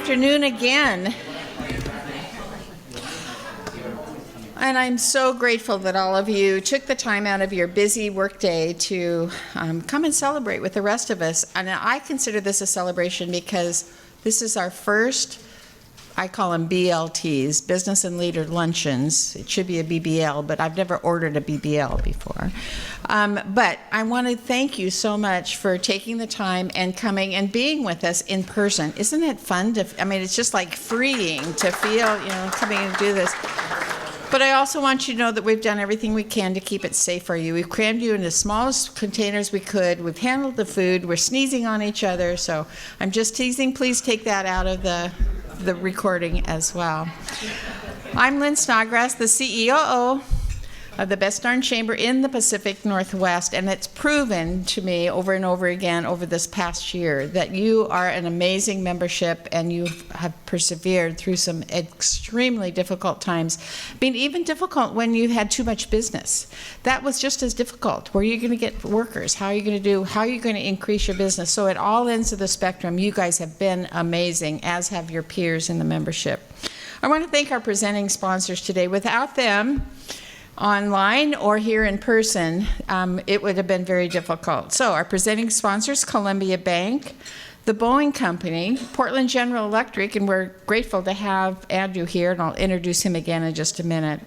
afternoon again. And I'm so grateful that all of you took the time out of your busy workday to come and celebrate with the rest of us. And I consider this a celebration because this is our first, I call them BLTs, Business and Leader Luncheons. It should be a BBL, but I've never ordered a BBL before. But I want to thank you so much for taking the time and coming and being with us in person. Isn't it fun it's just like freeing to feel, coming and do this. But I also want you to know that we've done everything we can to keep it safe for you. We've crammed you in the smallest containers we could. We've handled the food. We're sneezing on each other. So I'm just teasing. Please take that out of the recording as well. I'm Lynn Snodgrass, the CEO of the best darn chamber in the Pacific Northwest, and it's proven to me over and over again over this past year that you are an amazing membership and you have persevered through some extremely difficult times. Even difficult when you had too much business. That was just as difficult. Where are you going to get workers? How are you going to increase your business? So at all ends of the spectrum, you guys have been amazing, as have your peers in the membership. I want to thank our presenting sponsors today. Without them, online or here in person, it would have been very difficult. So our presenting sponsors, Columbia Bank, the Boeing Company, Portland General Electric, and we're grateful to have Andrew here, and I'll introduce him again in just a minute.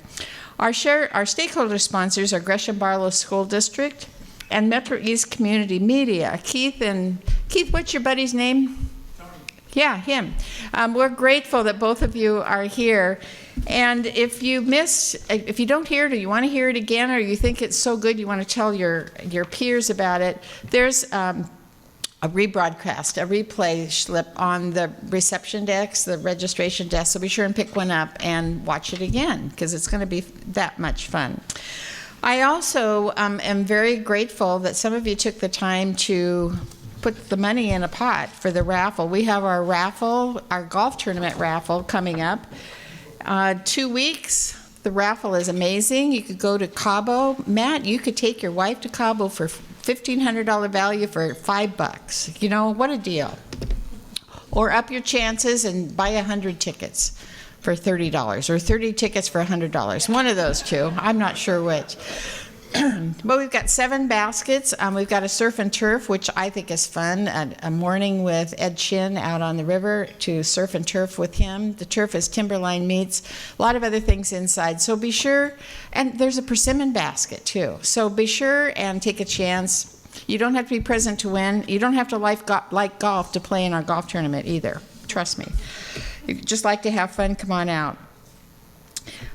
Our stakeholder sponsors are Gresham Barlow School District and MetroEast Community Media. Keith, what's your buddy's name? Yeah, him. We're grateful that both of you are here. And if you don't hear it, or you want to hear it again, or you think it's so good you want to tell your peers about it, there's a rebroadcast, a replay slip on the reception desk, the registration desk, so be sure and pick one up and watch it again, because it's going to be that much fun. I also am very grateful that some of you took the time to put the money in a pot for the raffle. We have our golf tournament raffle coming up. 2 weeks. The raffle is amazing. You could go to Cabo. Matt, you could take your wife to Cabo for $1,500 value for $5. What a deal. Or up your chances and buy 100 tickets for $30, or 30 tickets for $100. One of those two. I'm not sure which. But we've got 7 baskets. We've got a surf and turf, which I think is fun. A morning with Ed Chin out on the river to surf and turf with him. The turf is timberline meats, a lot of other things inside. So be sure, and there's a persimmon basket too. So be sure and take a chance. You don't have to be present to win. You don't have to like golf to play in our golf tournament either. Trust me. If you just like to have fun, come on out.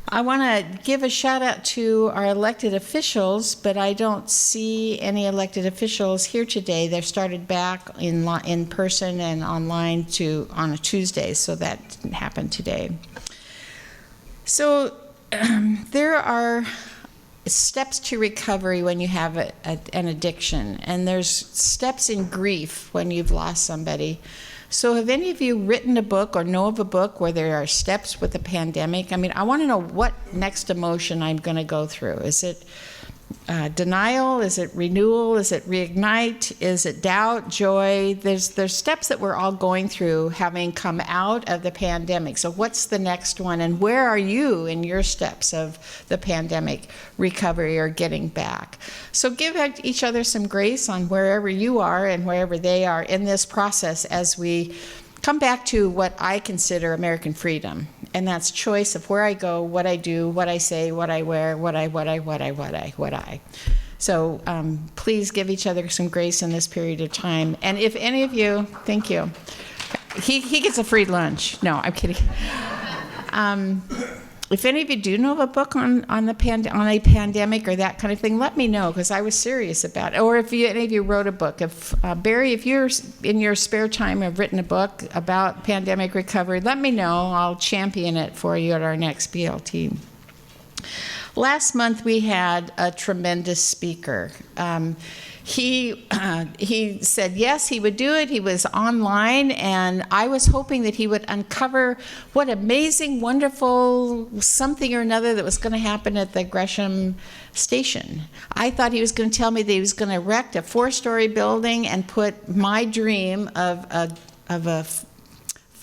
I want to give a shout out to our elected officials, but I don't see any elected officials here today. They've started back in person and online on a Tuesday, so that didn't happen today. So there are steps to recovery when you have an addiction, and there's steps in grief when you've lost somebody. So have any of you written a book or know of a book where there are steps with the pandemic? I want to know what next emotion I'm going to go through. Is it denial? Is it renewal? Is it reignite? Is it doubt, joy? There's steps that we're all going through having come out of the pandemic. So what's the next one? And where are you in your steps of the pandemic recovery or getting back? So give each other some grace on wherever you are and wherever they are in this process as we come back to what I consider American freedom. And that's choice of where I go, what I do, what I say, what I wear, what I. So please give each other some grace in this period of time. And if any of you, thank you. He gets a free lunch. No, I'm kidding. If any of you do know of a book on a pandemic or that kind of thing, let me know, because I was serious about it. Or if any of you wrote a book. If Barry, if you're in your spare time have written a book about pandemic recovery, let me know. I'll champion it for you at our next BLT. Last month we had a tremendous speaker. He said yes, he would do it. He was online, and I was hoping that he would uncover what amazing, wonderful something or another that was going to happen at the Gresham station. I thought he was going to tell me that he was going to erect a 4-story building and put my dream of a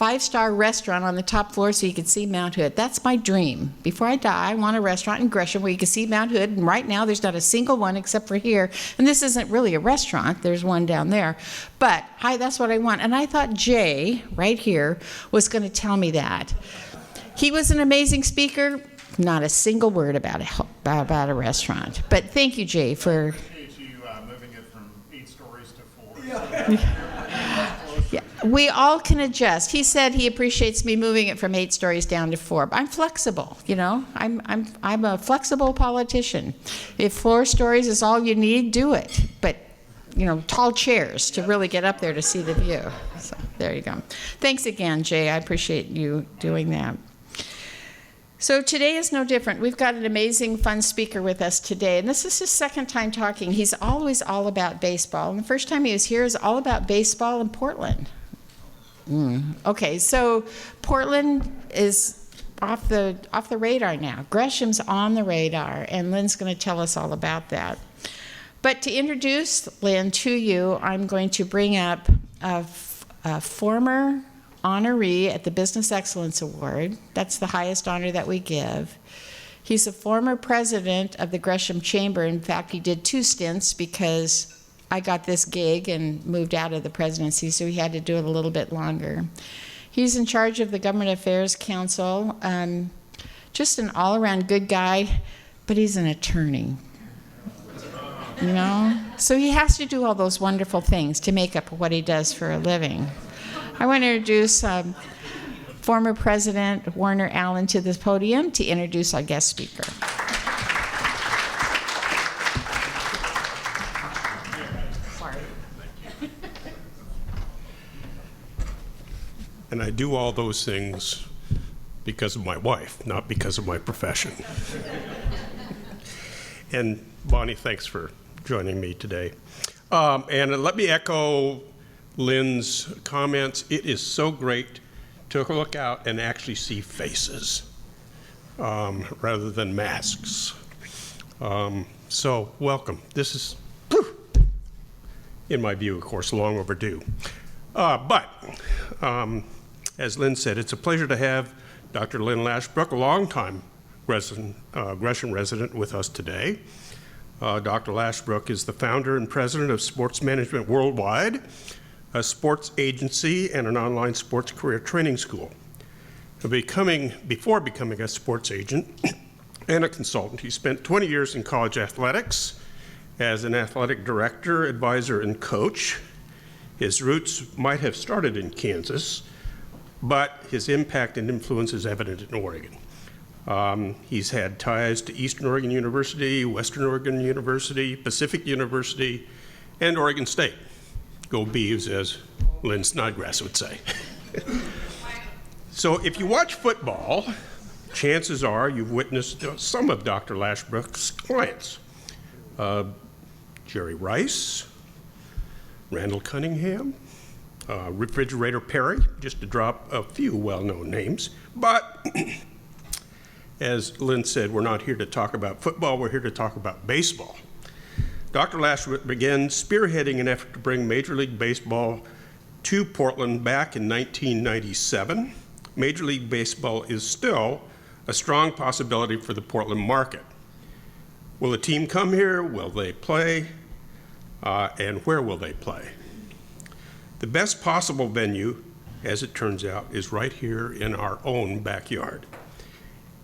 5-star restaurant on the top floor so you can see Mount Hood. That's my dream. Before I die, I want a restaurant in Gresham where you can see Mount Hood, and right now there's not a single one except for here. And this isn't really a restaurant. There's one down there. But that's what I want. And I thought Jay, right here, was going to tell me that. He was an amazing speaker. Not a single word about a restaurant. But thank you, Jay, for... Appreciate you moving it from 8 stories to 4. Yeah, we all can adjust. He said he appreciates me moving it from 8 stories down to 4. I'm flexible, you know. I'm a flexible politician. If 4 stories is all you need, do it. But, you know, tall chairs to really get up there to see the view. So there you go. Thanks again, Jay. I appreciate you doing that. So today is no different. We've got an amazing, fun speaker with us today, and this is his second time talking. He's always all about baseball, and the first time he was here is all about baseball in Portland. Okay, so Portland is off the radar now. Gresham's on the radar, and Lynn's going to tell us all about that. But to introduce Lynn to you, I'm going to bring up a former honoree at the Business Excellence Award. That's the highest honor that we give. He's a former president of the Gresham Chamber. In fact, he did 2 stints because I got this gig and moved out of the presidency, so he had to do it a little bit longer. He's in charge of the Government Affairs Council. Just an all-around good guy, but he's an attorney. You know? So he has to do all those wonderful things to make up what he does for a living. I want to introduce former President Warner Allen to this podium to introduce our guest speaker. And I do all those things because of my wife, not because of my profession. And Bonnie, thanks for joining me today. And let me echo Lynn's comments. It is so great to look out and actually see faces rather than masks. So welcome. This is, in my view, of course, long overdue. But as Lynn said, it's a pleasure to have Dr. Lynn Lashbrook, a longtime Gresham resident, with us today. Dr. Lashbrook is the founder and president of Sports Management Worldwide, a sports agency and an online sports career training school. Before becoming a sports agent and a consultant, he spent 20 years in college athletics as an athletic director, advisor, and coach. His roots might have started in Kansas, but his impact and influence is evident in Oregon. He's had ties to Eastern Oregon University, Western Oregon University, Pacific University, and Oregon State. Go Beavs, as Lynn Snodgrass would say. So if you watch football, chances are you've witnessed some of Dr. Lashbrook's clients. Jerry Rice, Randall Cunningham, Refrigerator Perry, just to drop a few well-known names. But as Lynn said, we're not here to talk about football, we're here to talk about baseball. Dr. Lashbrook began spearheading an effort to bring Major League Baseball to Portland back in 1997. Major League Baseball is still a strong possibility for the Portland market. Will a team come here? Will they play? And where will they play? The best possible venue, as it turns out, is right here in our own backyard.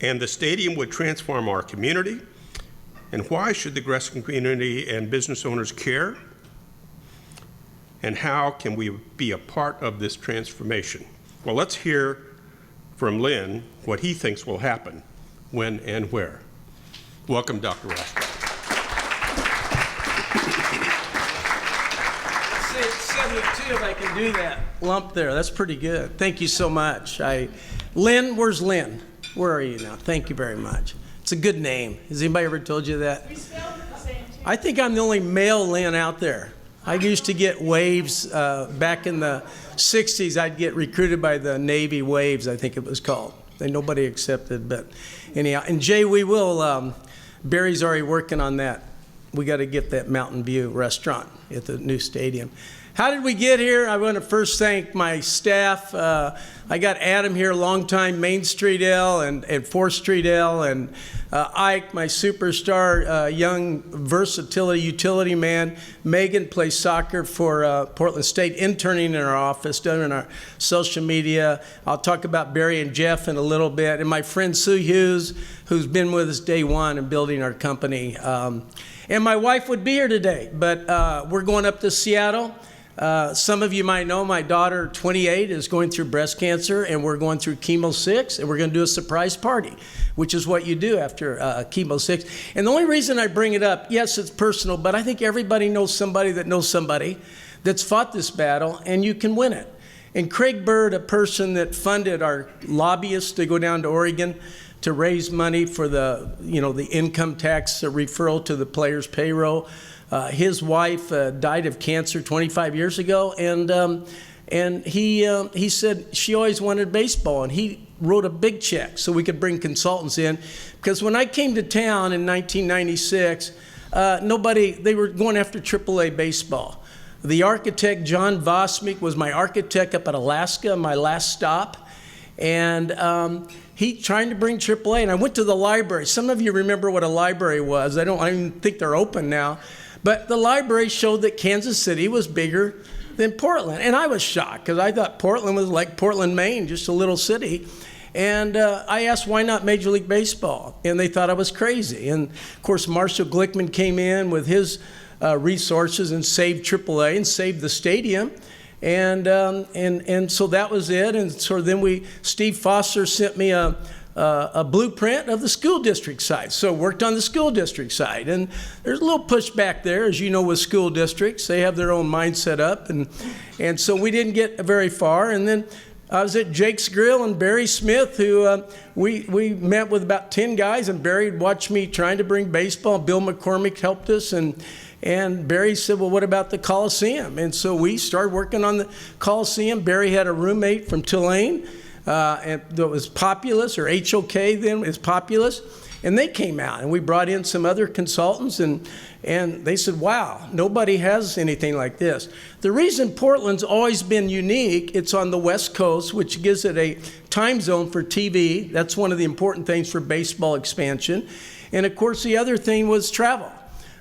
And the stadium would transform our community. And why should the Gresham community and business owners care? And how can we be a part of this transformation? Well, let's hear from Lynn what he thinks will happen, when and where. Welcome, Dr. Lashbrook. 72, if I can do that lump there. That's pretty good. Thank you so much. Lynn, where's Lynn? Where are you now? Thank you very much. It's a good name. Has anybody ever told you that? We spelled it the same too. I think I'm the only male Lynn out there. I used to get waves back in the 60s. I'd get recruited by the Navy Waves, I think it was called. And nobody accepted, but anyhow. And Jay, we will, Barry's already working on that. We got to get that Mountain View restaurant at the new stadium. How did we get here? I want to first thank my staff. I got Adam here, longtime Main Street L and 4th Street L, and Ike, my superstar, young versatility utility man. Megan plays soccer for Portland State, interning in our office, doing our social media. I'll talk about Barry and Jeff in a little bit. And my friend Sue Hughes, who's been with us day one in building our company. And my wife would be here today, but we're going up to Seattle. Some of you might know my daughter, 28, is going through breast cancer, and we're going through chemo 6, and we're going to do a surprise party, which is what you do after chemo 6. And the only reason I bring it up, yes, it's personal, but I think everybody knows somebody that's fought this battle, and you can win it. And Craig Bird, a person that funded our lobbyists to go down to Oregon to raise money for the income tax referral to the players' payroll. His wife died of cancer 25 years ago, and he said she always wanted baseball, and he wrote a big check so we could bring consultants in. Because when I came to town in 1996, they were going after AAA baseball. The architect, John Vosmik, was my architect up at Alaska, my last stop, and he trying to bring AAA, and I went to the library. Some of you remember what a library was. I don't even think they're open now. But the library showed that Kansas City was bigger than Portland. And I was shocked because I thought Portland was like Portland, Maine, just a little city. And I asked, why not Major League Baseball? And they thought I was crazy. And of course, Marshall Glickman came in with his resources and saved AAA and saved the stadium. And so that was it. And so then Steve Foster sent me a blueprint of the school district side. So worked on the school district side. And there's a little pushback there, as you know, with school districts. They have their own mindset up. And so we didn't get very far. And then I was at Jake's Grill and Barry Smith, who we met with about 10 guys. And Barry watched me trying to bring baseball. Bill McCormick helped us. And Barry said, well, what about the Coliseum? And so we started working on the Coliseum. Barry had a roommate from Tulane. And that was Populous, or HOK then is Populous, and they came out, and we brought in some other consultants, and they said, wow, nobody has anything like this. The reason Portland's always been unique, it's on the West Coast, which gives it a time zone for TV. That's one of the important things for baseball expansion. And of course, the other thing was travel.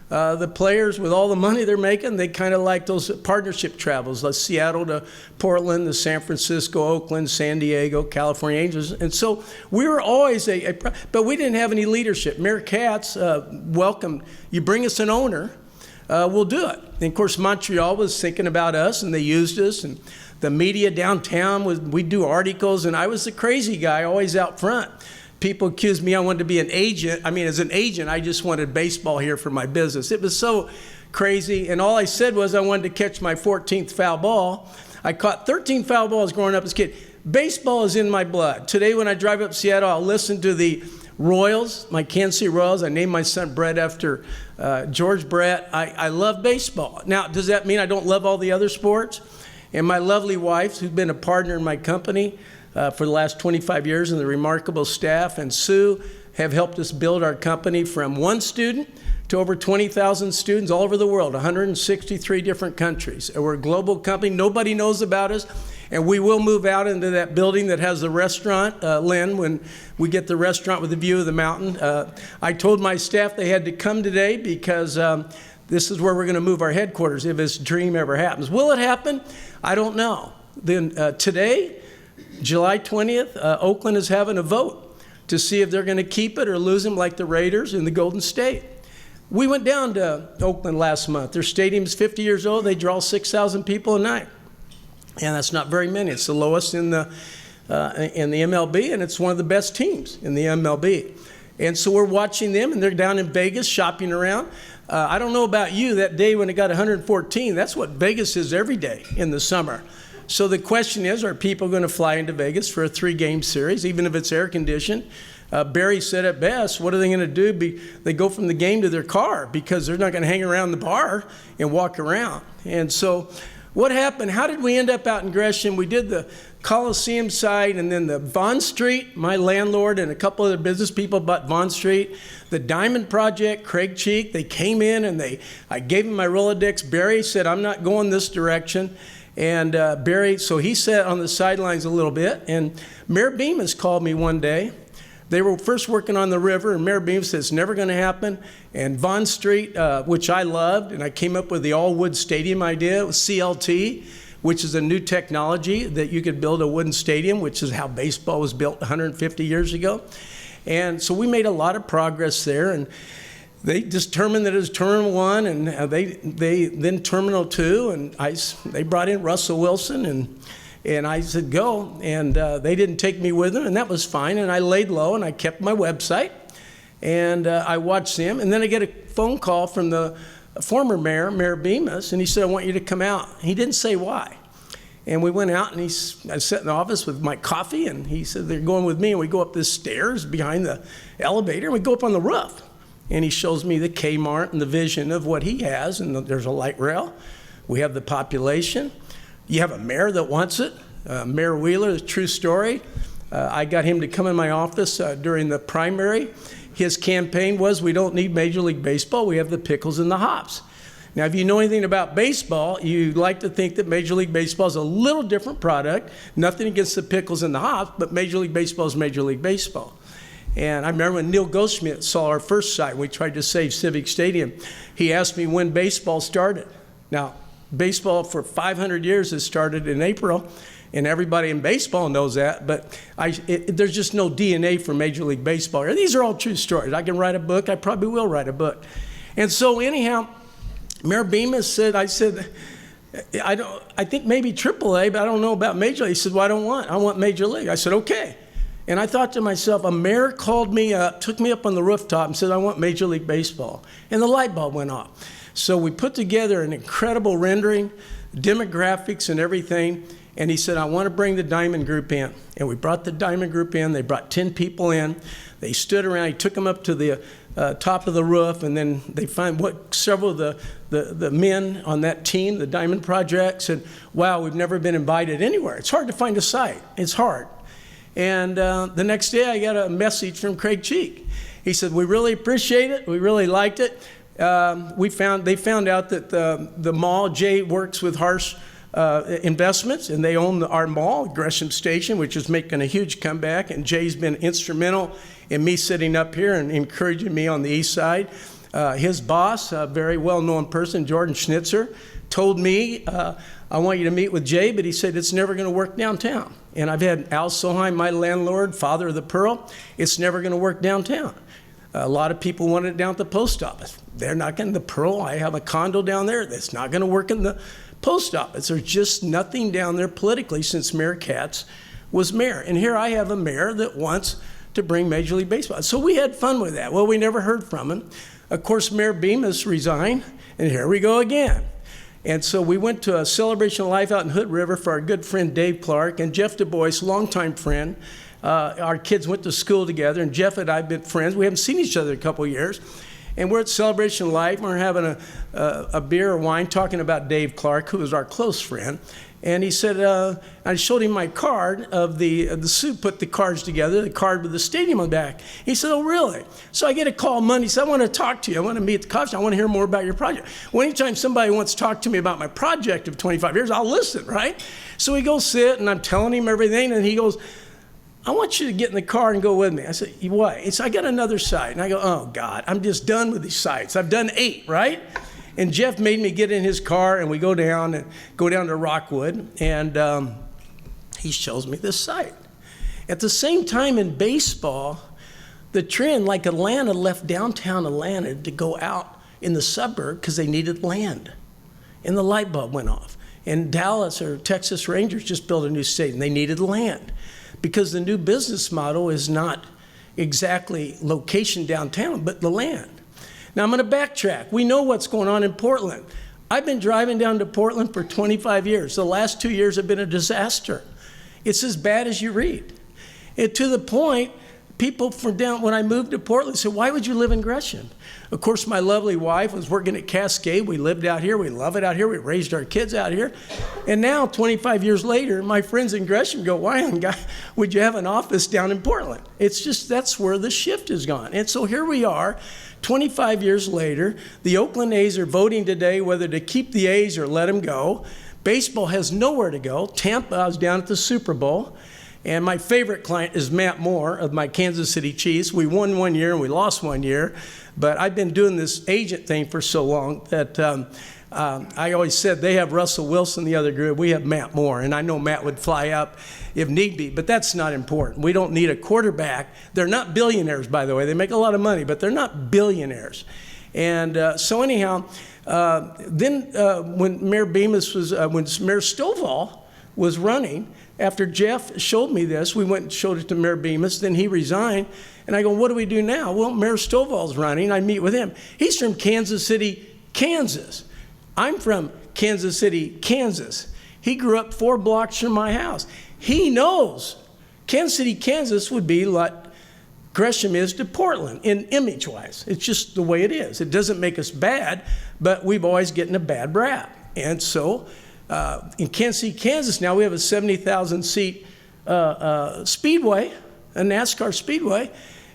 The players, with all the money they're making, they kind of like those partnership travels, like Seattle to Portland, to San Francisco, Oakland, San Diego, California Angels. And so we were always but we didn't have any leadership. Mayor Katz welcomed, you bring us an owner, we'll do it. And of course, Montreal was thinking about us, and they used us. And the media downtown, we'd do articles, and I was the crazy guy, always out front. People accused me I wanted to be an agent. I mean, as an agent, I just wanted baseball here for my business. It was so crazy. And all I said was I wanted to catch my 14th foul ball. I caught 13 foul balls growing up as a kid. Baseball is in my blood. Today, when I drive up to Seattle, I'll listen to the Royals, my Kansas City Royals. I named my son Brett after George Brett. I love baseball. Now, does that mean I don't love all the other sports? And my lovely wife, who's been a partner in my company, for the last 25 years, and the remarkable staff, and Sue have helped us build our company from 1 student to over 20,000 students all over the world, 163 different countries. And we're a global company. Nobody knows about us, and we will move out into that building that has the restaurant, Lynn, when we get the restaurant with a view of the mountain. I told my staff they had to come today because this is where we're going to move our headquarters if this dream ever happens. Will it happen? I don't know. Then today, July 20th, Oakland is having a vote to see if they're going to keep it or lose them like the Raiders in the Golden State. We went down to Oakland last month. Their stadium's 50 years old. They draw 6,000 people a night. And that's not very many. It's the lowest in the MLB, and it's one of the best teams in the MLB. And so we're watching them, and they're down in Vegas shopping around. I don't know about you, that day when it got 114, that's what Vegas is every day in the summer. So the question is, are people going to fly into Vegas for a 3-game series, even if it's air-conditioned? Barry said it best, what are they going to do? They go from the game to their car because they're not going to hang around the bar and walk around. And so what happened? How did we end up out in Gresham? We did the Coliseum side, and then the Vaughn Street, my landlord and a couple other business people bought Vaughn Street. The Diamond Project, Craig Cheek, they came in and I gave him my Rolodex. Barry said, I'm not going this direction. And Barry, so he sat on the sidelines a little bit. And Mayor Bemis called me one day. They were first working on the river, and Mayor Bemis said, it's never going to happen. And Vaughn Street, which I loved, and I came up with the all-wood stadium idea, with CLT, which is a new technology that you could build a wooden stadium, which is how baseball was built 150 years ago. And so we made a lot of progress there, and they determined that it was Terminal 1, and they then Terminal 2, and they brought in Russell Wilson, and I said, go, and they didn't take me with them, and that was fine, and I laid low, and I kept my website, and I watched them, and then I get a phone call from the former mayor, Mayor Bemis, and he said, I want you to come out. He didn't say why. And we went out, and I sat in the office with my coffee, and he said, they're going with me, and we go up the stairs behind the elevator, and we go up on the roof. And he shows me the Kmart and the vision of what he has, and there's a light rail. We have the population. You have a mayor that wants it. Mayor Wheeler, the true story. I got him to come in my office during the primary. His campaign was, we don't need Major League Baseball, we have the pickles and the hops. Now, if you know anything about baseball, you like to think that Major League Baseball is a little different product. Nothing against the pickles and the hops, but Major League Baseball is Major League Baseball. And I remember when Neil Goldschmidt saw our first site, we tried to save Civic Stadium, he asked me when baseball started. Now, baseball for 500 years has started in April, and everybody in baseball knows that, but there's just no DNA for Major League Baseball. These are all true stories. I can write a book. I probably will write a book. And so anyhow, Mayor Bemis said, I think maybe AAA, but I don't know about Major League. He said, well, I want Major League. I said, okay. And I thought to myself, a mayor called me up, took me up on the rooftop and said, I want Major League Baseball. And the light bulb went off. So we put together an incredible rendering, demographics and everything. And he said, I want to bring the Diamond Group in. And we brought the Diamond Group in. They brought 10 people in. They stood around. He took them up to the top of the roof, and then they find several of the men on that team, the Diamond Project, said, wow, we've never been invited anywhere. It's hard to find a site. It's hard. And the next day, I got a message from Craig Cheek. He said, we really appreciate it. We really liked it. They found out that the mall, Jay works with Harsh Investments, and they own our mall, Gresham Station, which is making a huge comeback. And Jay's been instrumental in me sitting up here and encouraging me on the east side. His boss, a very well-known person, Jordan Schnitzer, told me, I want you to meet with Jay, but he said it's never going to work downtown. And I've had Al Soheim, my landlord, father of the Pearl. It's never going to work downtown. A lot of people want it down at the post office. They're not going to, the Pearl, I have a condo down there. That's not going to work in the post office. There's just nothing down there politically since Mayor Katz was mayor. And here I have a mayor that wants to bring Major League Baseball. So we had fun with that. Well, we never heard from him. Of course, Mayor Bemis resigned, and here we go again. And so we went to a celebration of life out in Hood River for our good friend Dave Clark and Jeff Du Bois, longtime friend. Our kids went to school together, and Jeff and I have been friends. We haven't seen each other in a couple of years. And we're at Celebration of Life, and we're having a beer or wine talking about Dave Clark, who was our close friend. And he said, I showed him my card of the Sue put the cards together, the card with the stadium on the back. He said, oh, really? So I get a call Monday. He said, I want to talk to you. I want to meet at the coffee shop. I want to hear more about your project. Well, anytime somebody wants to talk to me about my project of 25 years, I'll listen, right? So we go sit, and I'm telling him everything, and he goes, I want you to get in the car and go with me. I said, why? He said, I got another site. And I go, oh, God, I'm just done with these sites. I've done 8, right? And Jeff made me get in his car, and we go down to Rockwood, and he shows me this site. At the same time in baseball, the trend, like Atlanta left downtown Atlanta to go out in the suburb because they needed land. And the light bulb went off. And Dallas or Texas Rangers just built a new stadium. They needed land because the new business model is not exactly location downtown, but the land. Now I'm going to backtrack. We know what's going on in Portland. I've been driving down to Portland for 25 years. The last 2 years have been a disaster. It's as bad as you read. And to the point, people from down, when I moved to Portland, said, why would you live in Gresham? Of course, my lovely wife was working at Cascade. We lived out here. We love it out here. We raised our kids out here. And now, 25 years later, my friends in Gresham go, why on God would you have an office down in Portland? It's just, that's where the shift has gone. And so here we are, 25 years later. The Oakland A's are voting today whether to keep the A's or let them go. Baseball has nowhere to go. Tampa, I was down at the Super Bowl. And my favorite client is Matt Moore of my Kansas City Chiefs. We won one year and we lost one year. But I've been doing this agent thing for so long that I always said they have Russell Wilson, the other group. We have Matt Moore. And I know Matt would fly up if need be. But that's not important. We don't need a quarterback. They're not billionaires, by the way. They make a lot of money, but they're not billionaires. And so anyhow, then when Mayor Bemis was, when Mayor Stovall was running, after Jeff showed me this, we went and showed it to Mayor Bemis, then he resigned, and I go, what do we do now? Well, Mayor Stovall's running, I meet with him. He's from Kansas City, Kansas. I'm from Kansas City, Kansas. He grew up 4 blocks from my house. He knows Kansas City, Kansas would be like Gresham is to Portland in image-wise. It's just the way it is. It doesn't make us bad, but we've always gotten a bad rap. And so in Kansas City, Kansas now we have a 70,000-seat speedway, a NASCAR speedway,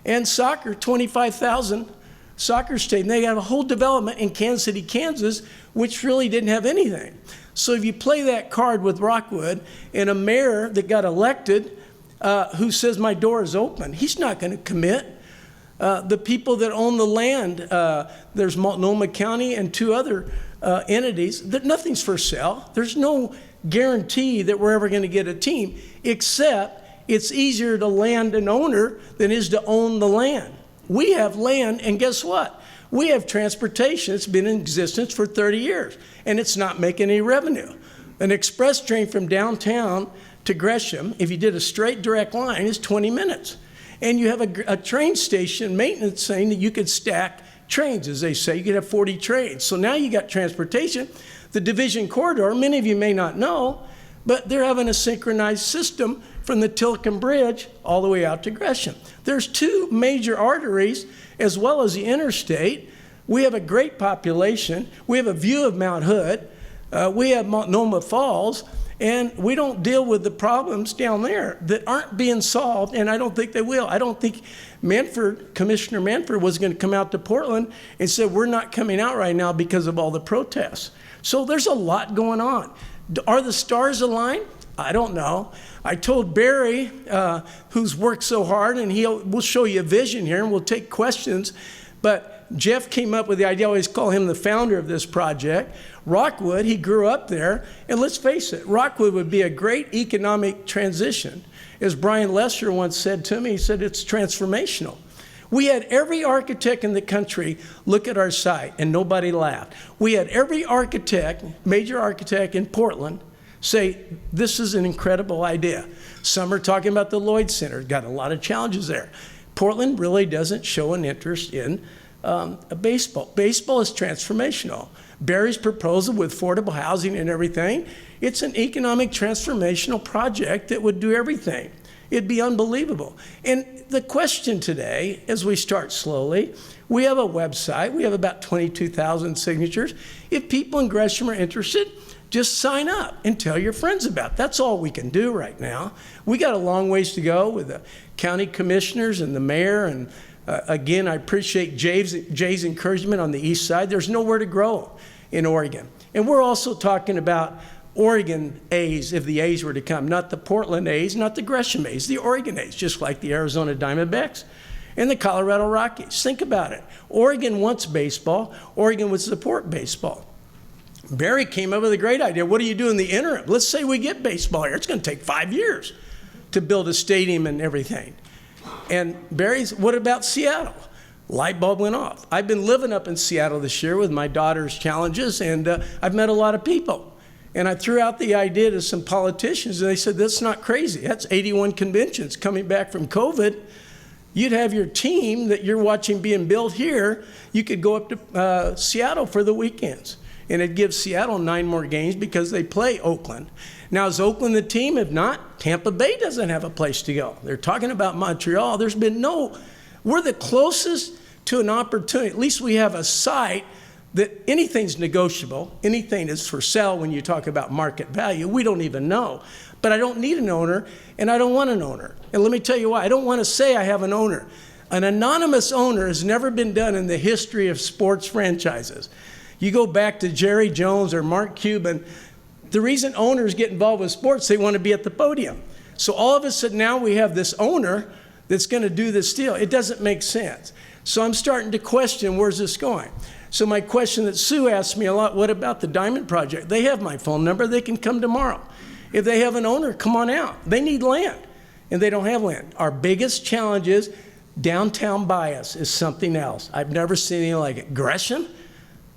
and soccer, 25,000 soccer stadium. They have a whole development in Kansas City, Kansas, which really didn't have anything. So if you play that card with Rockwood and a mayor that got elected who says my door is open, he's not going to commit. The people that own the land, there's Multnomah County and 2 other entities, that nothing's for sale. There's no guarantee that we're ever going to get a team, except it's easier to land an owner than it is to own the land. We have land, and guess what? We have transportation. It's been in existence for 30 years, and it's not making any revenue. An express train from downtown to Gresham, if you did a straight direct line, is 20 minutes. And you have a train station maintenance saying that you could stack trains, as they say. You could have 40 trains. So now you got transportation. The Division Corridor, many of you may not know, but they're having a synchronized system from the Tilcomb Bridge all the way out to Gresham. There's 2 major arteries as well as the interstate. We have a great population. We have a view of Mount Hood. We have Multnomah Falls. And we don't deal with the problems down there that aren't being solved, and I don't think they will. I don't think Commissioner Manford was going to come out to Portland and say, we're not coming out right now because of all the protests. So there's a lot going on. Are the stars aligned? I don't know. I told Barry, who's worked so hard, and we'll show you a vision here, and we'll take questions, but Jeff came up with the idea. I always call him the founder of this project. Rockwood, he grew up there, and let's face it, Rockwood would be a great economic transition. As Brian Lesher once said to me, he said it's transformational. We had every architect in the country look at our site, and nobody laughed. We had every architect, major architect in Portland, say, this is an incredible idea. Some are talking about the Lloyd Center, got a lot of challenges there. Portland really doesn't show an interest in baseball. Baseball is transformational. Barry's proposal with affordable housing and everything, it's an economic transformational project that would do everything. It'd be unbelievable. And the question today, as we start slowly, we have a website. We have about 22,000 signatures. If people in Gresham are interested, just sign up and tell your friends about it. That's all we can do right now. We got a long ways to go with the county commissioners and the mayor. And again, I appreciate Jay's encouragement on the east side. There's nowhere to grow in Oregon. And we're also talking about Oregon A's, if the A's were to come, not the Portland A's, not the Gresham A's, the Oregon A's, just like the Arizona Diamondbacks and the Colorado Rockies. Think about it. Oregon wants baseball. Oregon would support baseball. Barry came up with a great idea. What do you do in the interim? Let's say we get baseball here. It's going to take 5 years to build a stadium and everything. And Barry's, what about Seattle? Light bulb went off. I've been living up in Seattle this year with my daughter's challenges, and I've met a lot of people. And I threw out the idea to some politicians, and they said, that's not crazy. That's 81 conventions coming back from COVID. You'd have your team that you're watching being built here. You could go up to Seattle for the weekends. and it gives Seattle 9 more games because they play Oakland. Now, is Oakland the team? If not, Tampa Bay doesn't have a place to go. They're talking about Montreal. There's been we're the closest to an opportunity. At least we have a site that anything's negotiable. Anything is for sale when you talk about market value. We don't even know. But I don't need an owner, and I don't want an owner. And let me tell you why. I don't want to say I have an owner. An anonymous owner has never been done in the history of sports franchises. You go back to Jerry Jones or Mark Cuban, the reason owners get involved with sports, they want to be at the podium. So all of a sudden now we have this owner that's going to do this deal. It doesn't make sense. So I'm starting to question, where's this going? So my question that Sue asked me a lot, what about the Diamond Project? They have my phone number. They can come tomorrow. If they have an owner, come on out. They need land, and they don't have land. Our biggest challenge is downtown bias is something else. I've never seen anything like it. Gresham?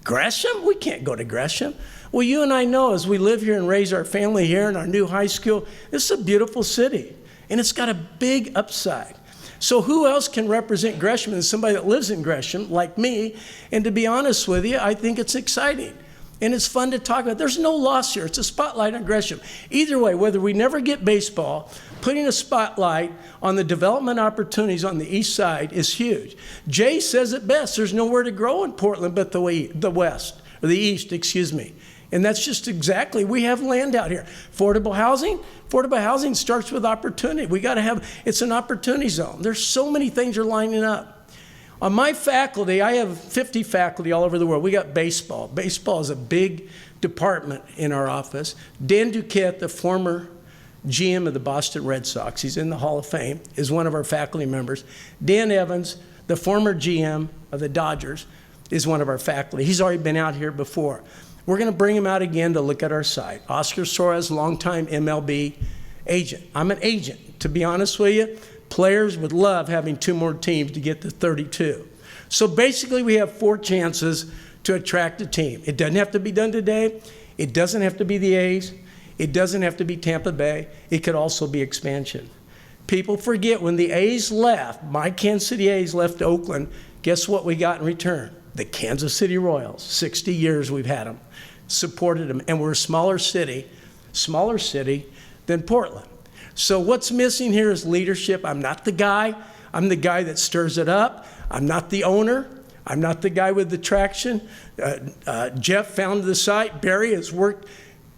Gresham? We can't go to Gresham. Well, you and I know as we live here and raise our family here in our new high school, it's a beautiful city, and it's got a big upside. So who else can represent Gresham than somebody that lives in Gresham, like me? And to be honest with you, I think it's exciting. And it's fun to talk about. There's no loss here. It's a spotlight on Gresham. Either way, whether we never get baseball, putting a spotlight on the development opportunities on the east side is huge. Jay says it best. There's nowhere to grow in Portland but the west, or the east, excuse me. And that's just exactly, we have land out here. Affordable housing starts with opportunity. We got to have, it's an opportunity zone. There's so many things are lining up. On my faculty, I have 50 faculty all over the world. We got baseball. Baseball is a big department in our office. Dan Duquette, the former GM of the Boston Red Sox, he's in the Hall of Fame, is one of our faculty members. Dan Evans, the former GM of the Dodgers, is one of our faculty. He's already been out here before. We're going to bring him out again to look at our site. Oscar Suarez, longtime MLB agent. I'm an agent. To be honest with you, players would love having 2 more teams to get to 32. So basically, we have 4 chances to attract a team. It doesn't have to be done today. It doesn't have to be the A's. It doesn't have to be Tampa Bay. It could also be expansion. People forget when the A's left, my Kansas City A's left Oakland, guess what we got in return? The Kansas City Royals. 60 years we've had them, supported them, and we're a smaller city than Portland. So what's missing here is leadership. I'm not the guy. I'm the guy that stirs it up. I'm not the owner. I'm not the guy with the traction. Jeff founded the site. Barry has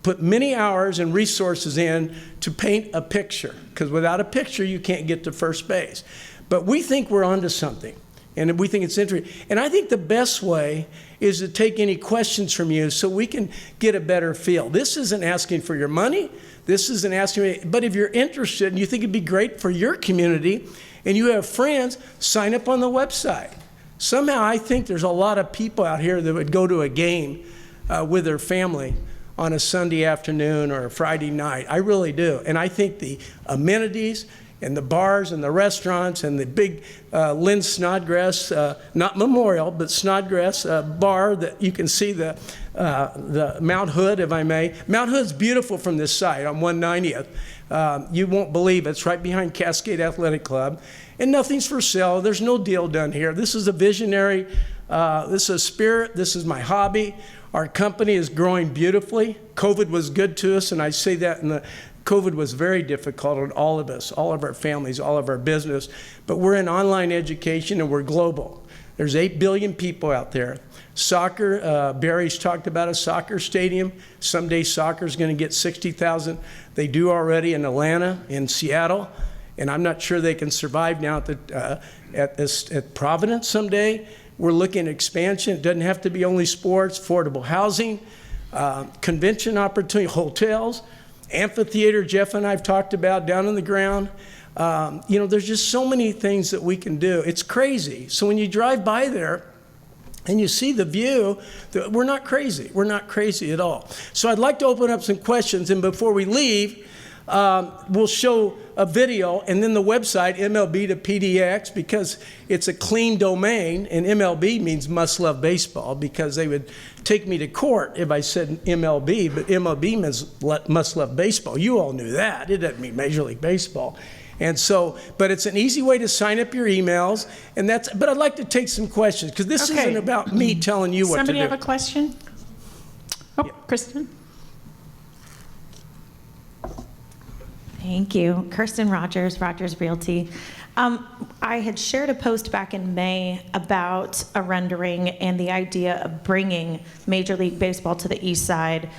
put many hours and resources in to paint a picture, because without a picture, you can't get to first base. But we think we're onto something. And we think it's interesting. And I think the best way is to take any questions from you so we can get a better feel. This isn't asking for your money. This isn't asking, but if you're interested and you think it'd be great for your community and you have friends, sign up on the website. Somehow I think there's a lot of people out here that would go to a game with their family on a Sunday afternoon or a Friday night. I really do. And I think the amenities and the bars and the restaurants and the big Lynn Snodgrass, not Memorial, but Snodgrass bar that you can see the Mount Hood, if I may. Mount Hood's beautiful from this side on 190th. You won't believe it. It's right behind Cascade Athletic Club. And nothing's for sale. There's no deal done here. This is a visionary, this is a spirit, this is my hobby. Our company is growing beautifully. COVID was good to us, and I say that COVID was very difficult on all of us, all of our families, all of our business, but we're in online education and we're global. There's 8 billion people out there. Soccer, Barry's talked about a soccer stadium. Someday soccer's gonna get 60,000. They do already in Atlanta, in Seattle, and I'm not sure they can survive now at Providence someday. We're looking at expansion. It doesn't have to be only sports, affordable housing, convention opportunity, hotels, amphitheater Jeff and I have talked about down on the ground. There's just so many things that we can do. It's crazy. So when you drive by there and you see the view, we're not crazy. We're not crazy at all. So I'd like to open up some questions, and before we leave, we'll show a video and then the website, MLB to PDX, because it's a clean domain, and MLB means must love baseball, because they would take me to court if I said MLB, but MLB means must love baseball. You all knew that. It doesn't mean Major League Baseball. And so, but it's an easy way to sign up your emails, and but I'd like to take some questions, because this isn't about me telling you what to do. Somebody have a question? Oh, Kristen? Thank you. Kirsten Rogers, Rogers Realty. I had shared a post back in May about a rendering and the idea of bringing Major League Baseball to the east side.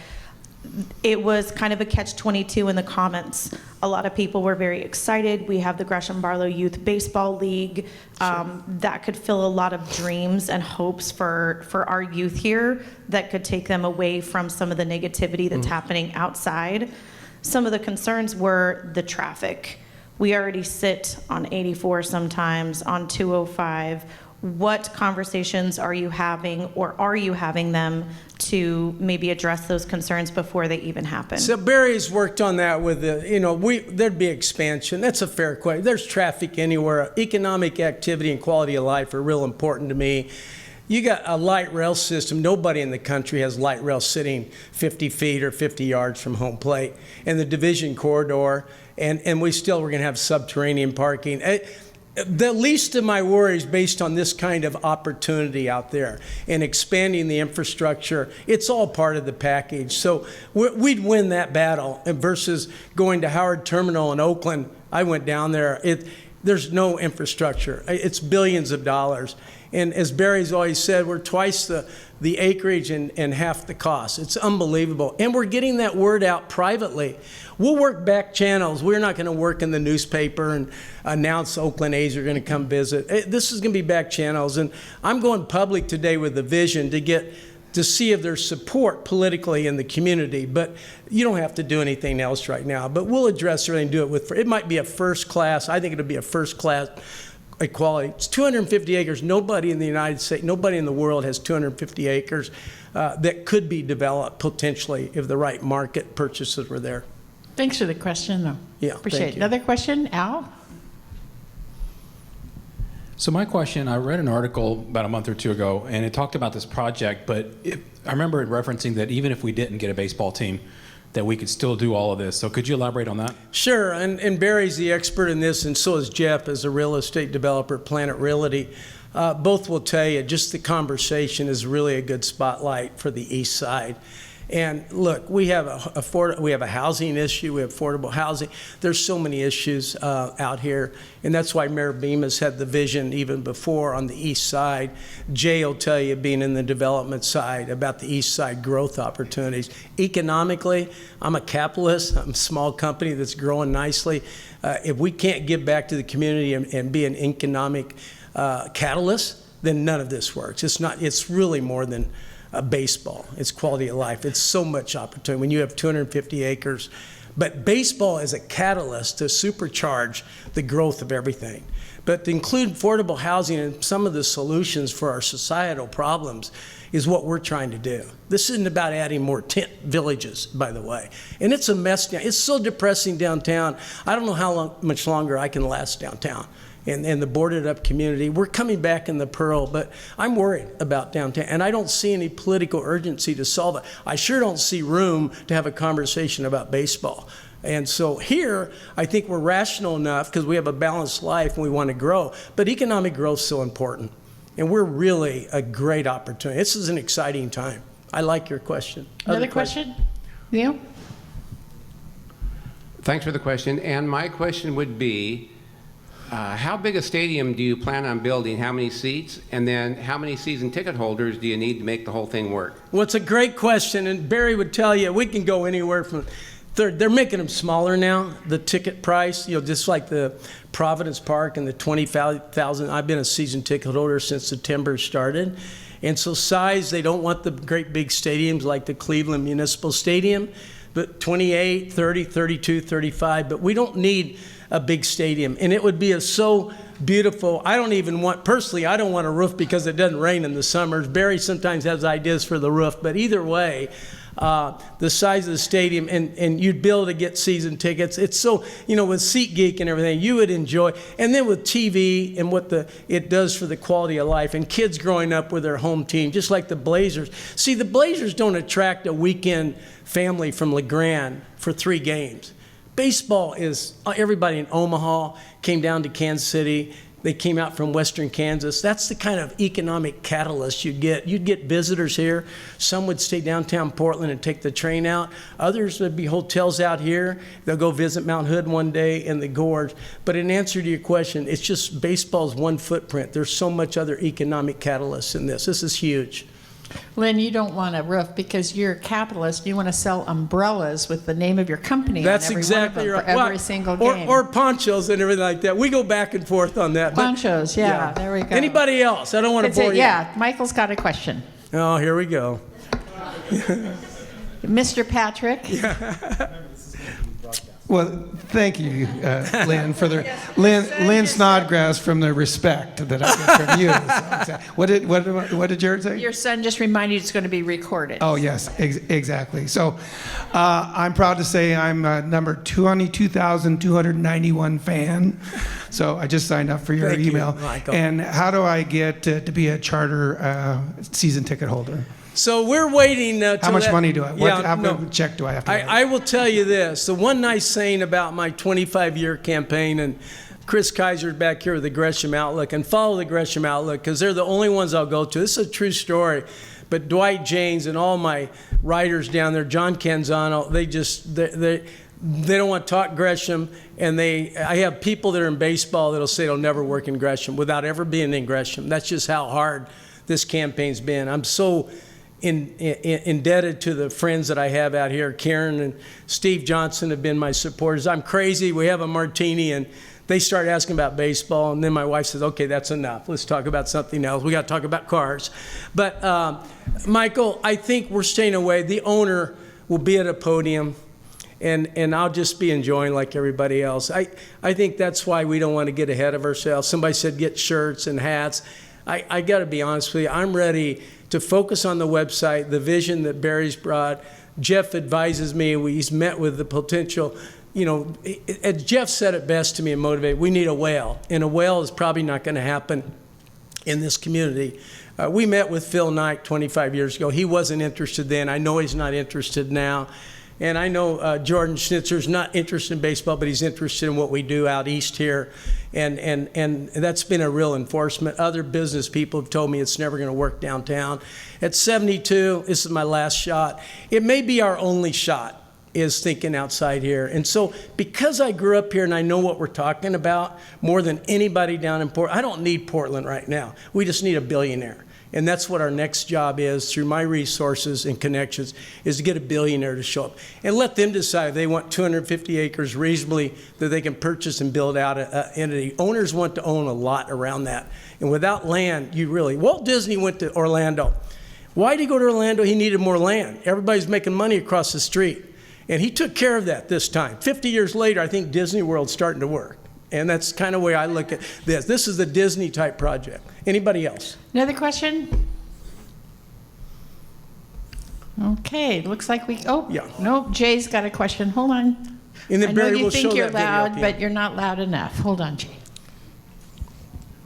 It was kind of a catch-22 in the comments. A lot of people were very excited. We have the Gresham Barlow Youth Baseball League. That could fill a lot of dreams and hopes for our youth here that could take them away from some of the negativity that's happening outside. Some of the concerns were the traffic. We already sit on 84 sometimes, on 205. What conversations are you having, or are you having them to maybe address those concerns before they even happen? So Barry's worked on that with there'd be expansion. That's a fair question. There's traffic anywhere. Economic activity and quality of life are real important to me. You got a light rail system. Nobody in the country has light rail sitting 50 feet or 50 yards from home plate. And the division corridor, and we're going to have subterranean parking. The least of my worries based on this kind of opportunity out there and expanding the infrastructure, it's all part of the package. So we'd win that battle versus going to Howard Terminal in Oakland. I went down there. There's no infrastructure. It's billions of dollars. And as Barry's always said, we're twice the acreage and half the cost. It's unbelievable. And we're getting that word out privately. We'll work back channels. We're not going to work in the newspaper and announce Oakland A's are going to come visit. This is going to be back channels. And I'm going public today with a vision to see if there's support politically in the community. But you don't have to do anything else right now. But we'll address everything, do it with, it might be a first class. I think it'll be a first class equality. It's 250 acres. Nobody in the United States, nobody in the world has 250 acres that could be developed potentially if the right market purchases were there. Thanks for the question, though. Yeah, Appreciate thank it. you. Another question? Al? So my question, I read an article about a month or two ago, and it talked about this project, but I remember it referencing that even if we didn't get a baseball team, that we could still do all of this. So could you elaborate on that? Sure, and Barry's the expert in this, and so is Jeff as a real estate developer at Planet Realty. Both will tell you just the conversation is really a good spotlight for the east side. And look, we have a housing issue, we have affordable housing. There's so many issues out here, and that's why Mayor Bemis had the vision even before on the east side. Jay will tell you, being in the development side, about the east side growth opportunities. Economically, I'm a capitalist. I'm a small company that's growing nicely. If we can't give back to the community and be an economic catalyst, then none of this works. It's really more than baseball. It's quality of life. It's so much opportunity when you have 250 acres. But baseball is a catalyst to supercharge the growth of everything. But to include affordable housing and some of the solutions for our societal problems is what we're trying to do. This isn't about adding more tent villages, by the way. And it's a mess now. It's so depressing downtown. I don't know how much longer I can last downtown. And the boarded up community. We're coming back in the Pearl, but I'm worried about downtown, and I don't see any political urgency to solve it. I sure don't see room to have a conversation about baseball. And so here, I think we're rational enough because we have a balanced life and we want to grow, but economic growth is so important. And we're really a great opportunity. This is an exciting time. I like your question. Another question? Neil? Thanks for the question. And my question would be, how big a stadium do you plan on building? How many seats? And then how many season ticket holders do you need to make the whole thing work? Well, it's a great question, and Barry would tell you we can go anywhere from. They're making them smaller now, the ticket price, just like the Providence Park and the 20,000. I've been a season ticket holder since September started. And so size, they don't want the great big stadiums like the Cleveland Municipal Stadium, but 28, 30, 32, 35. But we don't need a big stadium. And it would be so beautiful. I don't want a roof because it doesn't rain in the summers. Barry sometimes has ideas for the roof, but either way, the size of the stadium, and you'd be able to get season tickets. It's so, with SeatGeek and everything, you would enjoy. And then with TV and what it does for the quality of life, and kids growing up with their home team, just like the Blazers. See, the Blazers don't attract a weekend family from LeGrand for 3 games. Baseball is, everybody in Omaha came down to Kansas City. They came out from western Kansas. That's the kind of economic catalyst you'd get. You'd get visitors here. Some would stay downtown Portland and take the train out. Others would be hotels out here. They'll go visit Mount Hood one day and the Gorge. But in answer to your question, it's just baseball's one footprint. There's so much other economic catalysts in this. This is huge. Lynn, you don't want a roof because you're a capitalist. You want to sell umbrellas with the name of your company That's on every exactly one of them right. for every Well, single game. Or ponchos and everything like that. We go back and forth on that. but- Ponchos, yeah, there we go. Anybody else? I don't want to That's it, bore you. yeah, Michael's got a question. Oh, here we go. Mr. Patrick? Well, thank you, Lynn, for the Lynn Snodgrass from the respect that I get from you. What did Jared say? Your son just reminded you it's going to be recorded. Oh yes, exactly. So I'm proud to say I'm number 22,291 fan. So I just signed up for your Thank you, email. Michael. And how do I get to be a charter season ticket holder? So we're waiting. How much money do I? How no. much check do I have to write? I will tell you this. The one nice thing about my 25-year campaign, and Chris Kaiser's back here with the Gresham Outlook, and follow the Gresham Outlook because they're the only ones I'll go to. This is a true story. But Dwight James and all my writers down there, John Canzano, they don't want to talk Gresham, and I have people that are in baseball that'll say they'll never work in Gresham without ever being in Gresham. That's just how hard this campaign's been. I'm so indebted to the friends that I have out here. Karen and Steve Johnson have been my supporters. I'm crazy. We have a martini, and they start asking about baseball, and then my wife says, okay, that's enough. Let's talk about something else. We got to talk about cars. But Michael, I think we're staying away. The owner will be at a podium, and I'll just be enjoying like everybody else. I think that's why we don't want to get ahead of ourselves. Somebody said get shirts and hats. I got to be honest with you. I'm ready to focus on the website, the vision that Barry's brought. Jeff advises me. He's met with the potential. As Jeff said it best to me and motivated, we need a whale. And a whale is probably not going to happen in this community. We met with Phil Knight 25 years ago. He wasn't interested then. I know he's not interested now. And I know Jordan Schnitzer's not interested in baseball, but he's interested in what we do out east here. And that's been a real enforcement. Other business people have told me it's never going to work downtown. At 72, this is my last shot. It may be our only shot, is thinking outside here. And so because I grew up here and I know what we're talking about more than anybody down in Portland, I don't need Portland right now. We just need a billionaire. And that's what our next job is, through my resources and connections, is to get a billionaire to show up. And let them decide if they want 250 acres reasonably that they can purchase and build out an entity. Owners want to own a lot around that. And without land, Walt Disney went to Orlando. Why did he go to Orlando? He needed more land. Everybody's making money across the street. And he took care of that this time. 50 years later, I think Disney World's starting to work. And that's kind of the way I look at this. This is the Disney type project. Anybody else? Another question? Okay, looks like Yeah. No, Jay's got a question. Hold on. And then I know Barry you will think show you're that video loud, at the but end. you're not loud enough. Hold on, Jay.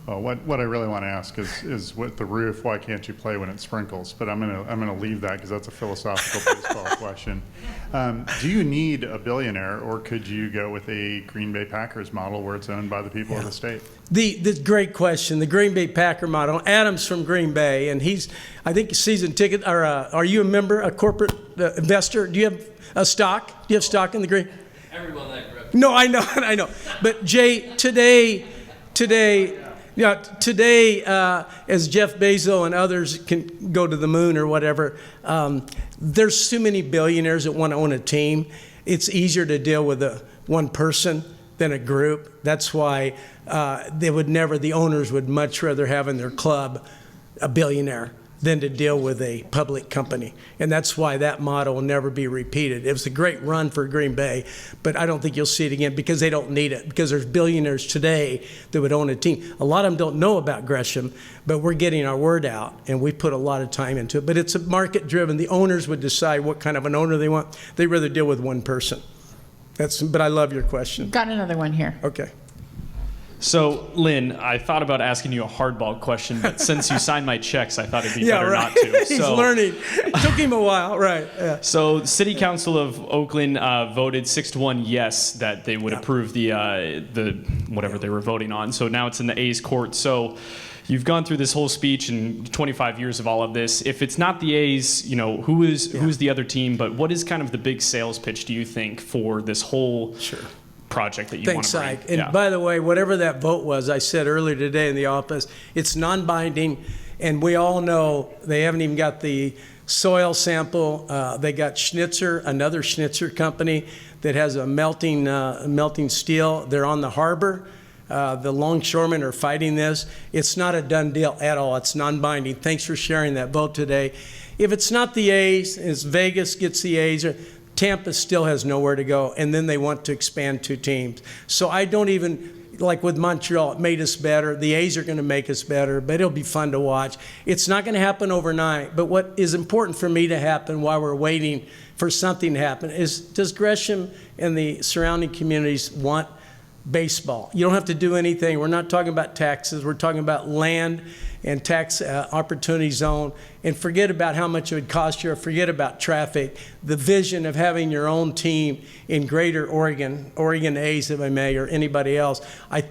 What I really want to ask is with the roof, why can't you play when it sprinkles? But I'm gonna leave that because that's a philosophical baseball question. Do you need a billionaire, or could you go with a Green Bay Packers model where it's owned by the people of the state? The great question. The Green Bay Packer model. Adam's from Green Bay, and I think, season ticket. Or are you a member, a corporate investor? Do you have a stock? Do you have stock in the Green? Everyone that grew up. No, I know, I know. But Jay, today, as Jeff Bezos and others can go to the moon or whatever, there's too many billionaires that want to own a team. It's easier to deal with one person than a group. That's why the owners would much rather have in their club a billionaire than to deal with a public company. And that's why that model will never be repeated. It was a great run for Green Bay, but I don't think you'll see it again because they don't need it, because there's billionaires today that would own a team. A lot of them don't know about Gresham, but we're getting our word out, and we put a lot of time into it. But it's market driven. The owners would decide what kind of an owner they want. They'd rather deal with one person. But I love your question. Got another one here. Okay. So, Lynn, I thought about asking you a hardball question, but since you signed my checks, I thought it'd be Yeah, better right. not to. He's So, learning. It took him a while, right? Yeah. So, City Council of Oakland voted 6-1 yes that they would approve the whatever they were voting on. So now it's in the A's court. So you've gone through this whole speech and 25 years of all of this. If it's not the A's, you know, who's the other team? But what is kind of the big sales pitch, do you think, for this whole project that you want Thanks, to bring? Ike. And by the way, whatever that vote was, I said earlier today in the office, it's non-binding, and we all know they haven't even got the soil sample. They got Schnitzer, another Schnitzer company that has a melting steel. They're on the harbor. The longshoremen are fighting this. It's not a done deal at all. It's non-binding. Thanks for sharing that vote today. If it's not the A's, it's Vegas gets the A's, Tampa still has nowhere to go, and then they want to expand 2 teams. So I don't even, like with Montreal, it made us better. The A's are going to make us better, but it'll be fun to watch. It's not going to happen overnight, but what is important for me to happen while we're waiting for something to happen is, does Gresham and the surrounding communities want baseball? You don't have to do anything. We're not talking about taxes. We're talking about land and tax opportunity zone, and forget about how much it would cost you, or forget about traffic. The vision of having your own team in greater Oregon A's, if I may, or anybody else,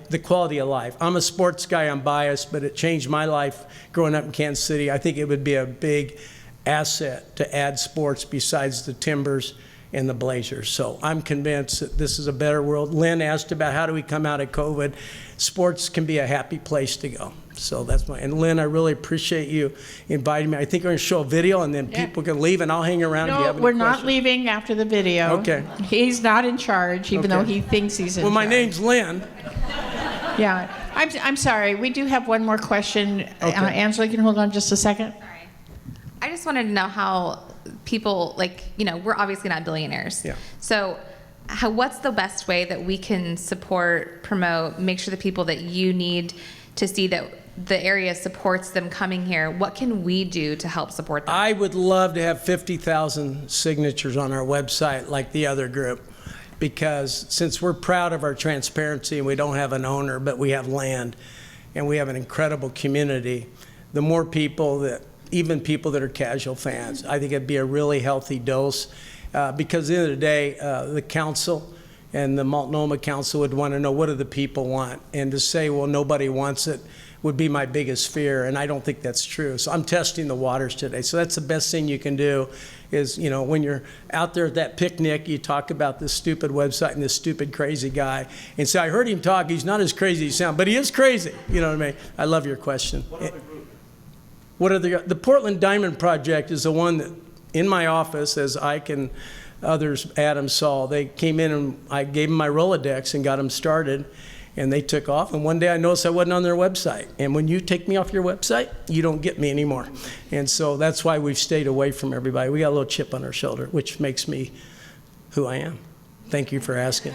the quality of life. I'm a sports guy, I'm biased, but it changed my life growing up in Kansas City. I think it would be a big asset to add sports besides the Timbers and the Blazers. So I'm convinced that this is a better world. Lynn asked about how do we come out of COVID. Sports can be a happy place to go. So that's and Lynn, I really appreciate you inviting me. I think we're going to show a video, and then people can leave, and I'll hang around if you have any we're not questions. leaving after the video. Okay. He's not in charge, even though Okay. he thinks he's in charge. Well, my name's Lynn. Yeah. I'm sorry. We do have one more question. Okay. Angela, can you hold on just a second? Sorry. I just wanted to know how people, like, you know, we're obviously not billionaires. Yeah. So what's the best way that we can support, promote, make sure the people that you need to see that the area supports them coming here, what can we do to help support them? I would love to have 50,000 signatures on our website like the other group, because since we're proud of our transparency and we don't have an owner, but we have land and we have an incredible community, the more people that, even people that are casual fans, I think it'd be a really healthy dose, because at the end of the day, the council and the Multnomah Council would want to know, what do the people want? And to say, well, nobody wants it, would be my biggest fear, and I don't think that's true. So I'm testing the waters today. So that's the best thing you can do is, you know, when you're out there at that picnic, you talk about this stupid website and this stupid crazy guy, and say, I heard him talk, he's not as crazy as he sounds, but he is crazy. You know what I mean? I love your question. What are the Portland Diamond Project is the one that, in my office, as Ike and others, Adam saw, they came in and I gave them my Rolodex and got them started. And they took off, and one day I noticed I wasn't on their website. And when you take me off your website, you don't get me anymore. And so that's why we've stayed away from everybody. We got a little chip on our shoulder, which makes me who I am. Thank you for asking.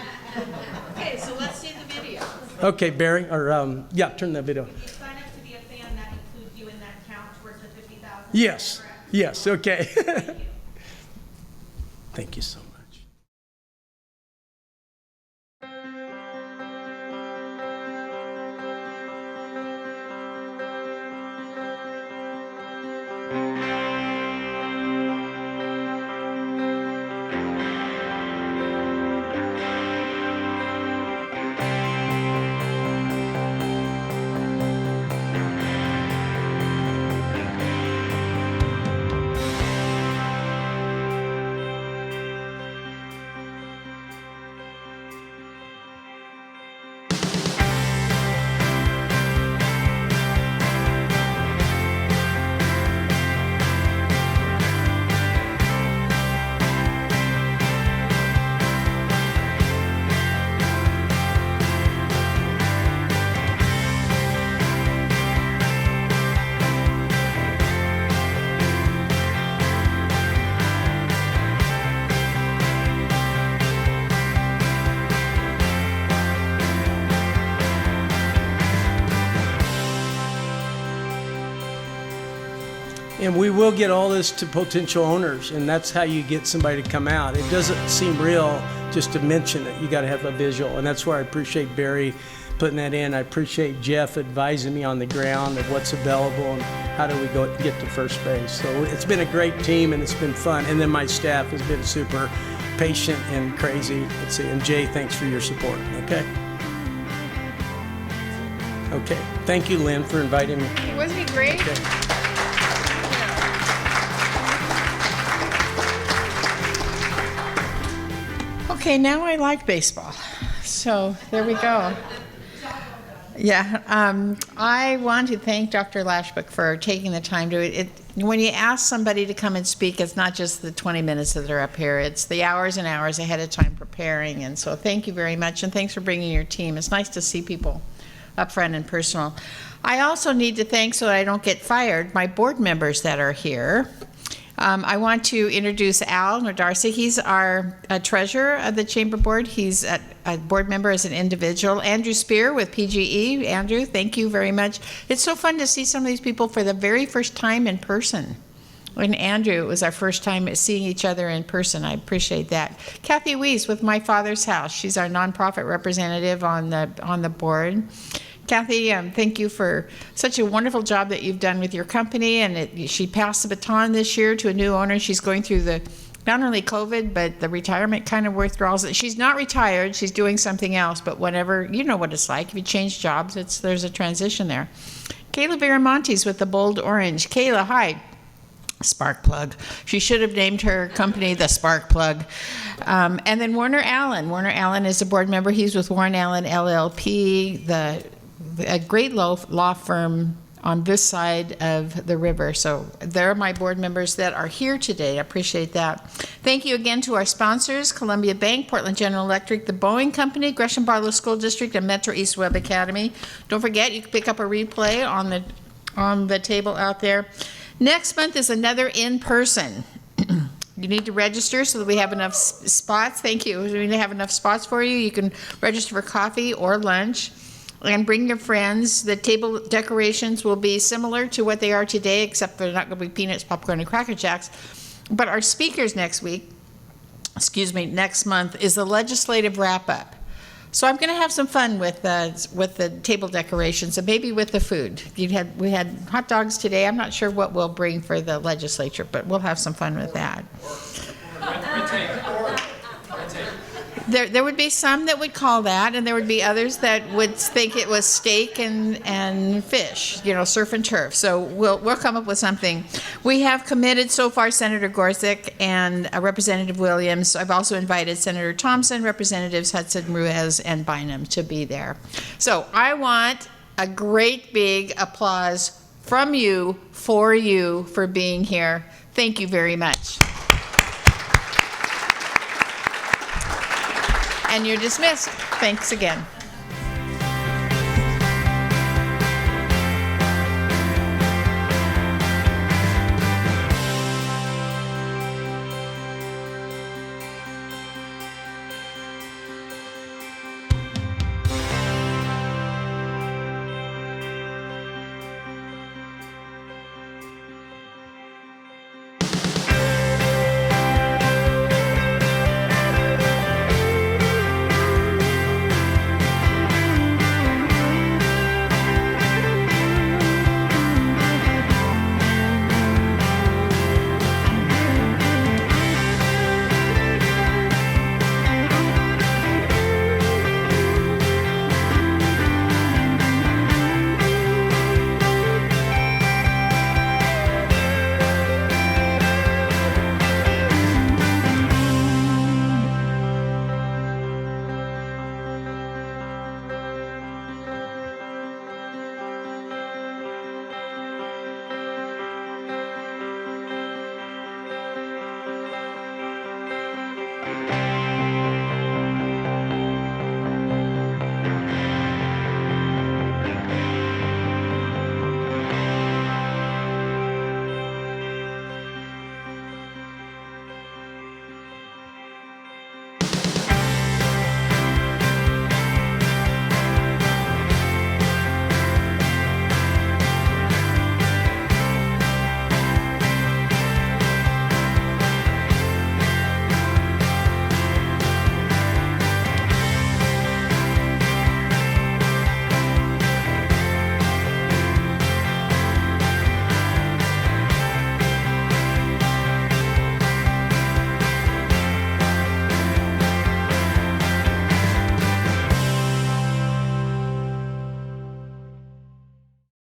Okay, so let's see the video. Okay, Barry, or yeah, turn that video. You sign up to be a fan, that includes you in that count towards the 50,000? Yes, yes, okay. Thank you so much. And we will get all this to potential owners, and that's how you get somebody to come out. It doesn't seem real just to mention it. You got to have a visual, and that's where I appreciate Barry putting that in. I appreciate Jeff advising me on the ground of what's available and how do we get to first base. So it's been a great team and it's been fun. And then my staff has been super patient and crazy. Let's see. And Jay, thanks for your support. Okay. Okay. Thank you, Lynn, for inviting me. Wasn't he great? Okay. Okay, now I like baseball. So there we go. Yeah, I want to thank Dr. Lashbrook for taking the time to it. When you ask somebody to come and speak, it's not just the 20 minutes that they're up here. It's the hours and hours ahead of time preparing. And so thank you very much, and thanks for bringing your team. It's nice to see people up front and personal. I also need to thank, so that I don't get fired, my board members that are here. I want to introduce Al Nardarsi. He's our treasurer of the Chamber Board. He's a board member as an individual. Andrew Spear with PGE. Andrew, thank you very much. It's so fun to see some of these people for the very first time in person. And Andrew, it was our first time seeing each other in person. I appreciate that. Kathy Weiss with My Father's House. She's our nonprofit representative on the board. Kathy, thank you for such a wonderful job that you've done with your company. And she passed the baton this year to a new owner. She's going through not only COVID, but the retirement kind of withdrawals. She's not retired. She's doing something else. But whenever, you know what it's like. If you change jobs, there's a transition there. Kayla Viramontes with the Bold Orange. Kayla, hi. Spark Plug. She should have named her company the Spark Plug. And then Warner Allen. Warner Allen is a board member. He's with Warren Allen LLP, a great law firm on this side of the river. So they're my board members that are here today. I appreciate that. Thank you again to our sponsors, Columbia Bank, Portland General Electric, the Boeing Company, Gresham Barlow School District, and MetroEast Web Academy. Don't forget, you can pick up a replay on the table out there. Next month is another in-person. You need to register so that we have enough spots. Thank you. We need to have enough spots for you. You can register for coffee or lunch. And bring your friends. The table decorations will be similar to what they are today, except they're not going to be peanuts, popcorn, and Cracker Jacks. But our speakers next month, is the legislative wrap-up. So I'm going to have some fun with the table decorations and maybe with the food. We had hot dogs today. I'm not sure what we'll bring for the legislature, but we'll have some fun with that. There would be some that would call that, and there would be others that would think it was steak and fish, surf and turf. So we'll come up with something. We have committed so far Senator Gorsuch and Representative Williams. I've also invited Senator Thompson, Representatives Hudson, Ruiz, and Bynum to be there. So I want a great big applause from you for being here. Thank you very much. And you're dismissed. Thanks again.